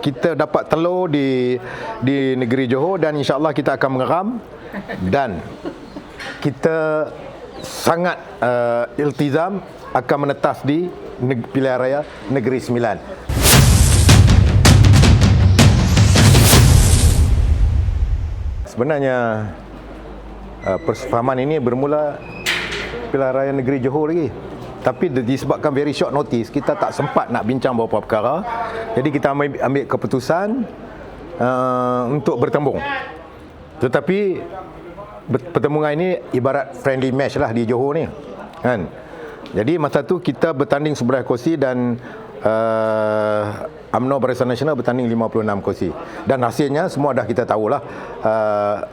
kita dapat telur di negeri Johor dan insya-Allah kita akan mengeram dan kita sangat iltizam akan menetas di pilihan raya Negeri Sembilan. Sebenarnya persefahaman ini bermula pilihan raya negeri Johor lagi. Tapi disebabkan very short notice, kita tak sempat nak bincang beberapa perkara. Jadi kita ambil keputusan untuk bertembung. Tetapi pertembungan ini ibarat friendly match lah di Johor ni, kan? Jadi masa tu kita bertanding sebelah kursi dan UMNO Barisan Nasional bertanding 56 kursi. Dan hasilnya semua dah kita tahulah,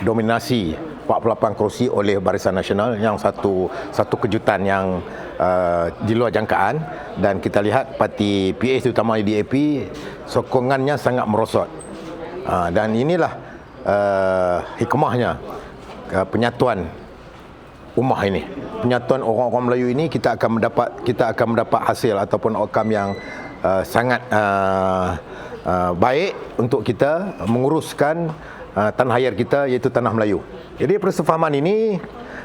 dominasi 48 kursi oleh Barisan Nasional, yang satu kejutan yang di luar jangkaan. Dan kita lihat parti PAS terutama DAP sokongannya sangat merosot. Dan inilah hikmahnya penyatuan ummah ini, penyatuan orang-orang Melayu ini. Kita akan mendapat hasil ataupun outcome yang sangat baik untuk kita menguruskan tanah air kita, iaitu tanah Melayu. Jadi persefahaman ini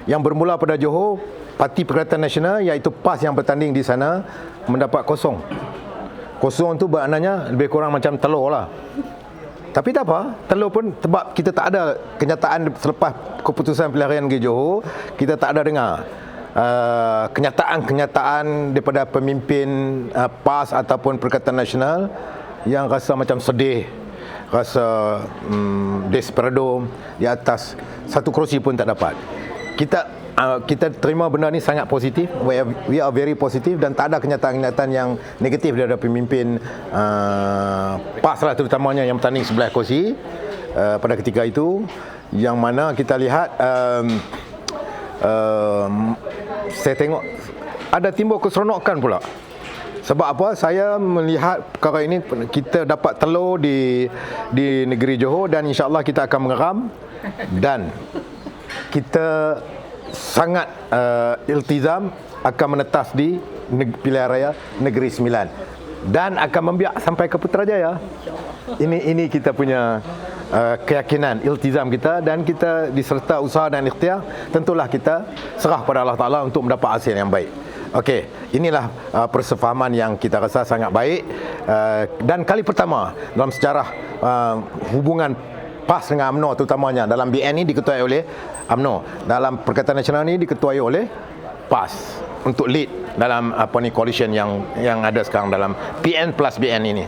yang bermula pada Johor, Parti Pergerakan Nasional iaitu PAS yang bertanding di sana mendapat kosong. Kosong tu maknanya lebih kurang macam telur lah. Tapi tak apa, telur pun sebab kita tak ada kenyataan selepas keputusan pilihan raya negeri Johor, kita tak ada dengar kenyataan daripada pemimpin PAS ataupun Pergerakan Nasional yang rasa macam sedih, rasa desperado di atas satu kerusi pun tak dapat. Kita terima benda ni sangat positif. We are very positif dan tak ada kenyataan-kenyataan yang negatif daripada pemimpin PAS lah, terutamanya yang bertanding sebelah kursi pada ketika itu, yang mana kita lihat saya tengok ada timbul keseronokan pula. Sebab apa? Saya melihat perkara ini, kita dapat telur di negeri Johor dan insya-Allah kita akan mengeram dan kita sangat iltizam akan menetas di pilihan raya Negeri Sembilan dan akan membiak sampai ke Putrajaya. Ini kita punya keyakinan, iltizam kita, dan kita diserta usaha dan ikhtiar, tentulah kita serah pada Allah Ta'ala untuk mendapat hasil yang baik. Okey, inilah persefahaman yang kita rasa sangat baik, dan kali pertama dalam sejarah hubungan PAS dengan UMNO, terutamanya dalam BN ini diketuai oleh UMNO, dalam Pergerakan Nasional ini diketuai oleh PAS untuk lead dalam coalition yang ada sekarang dalam PN plus BN ini.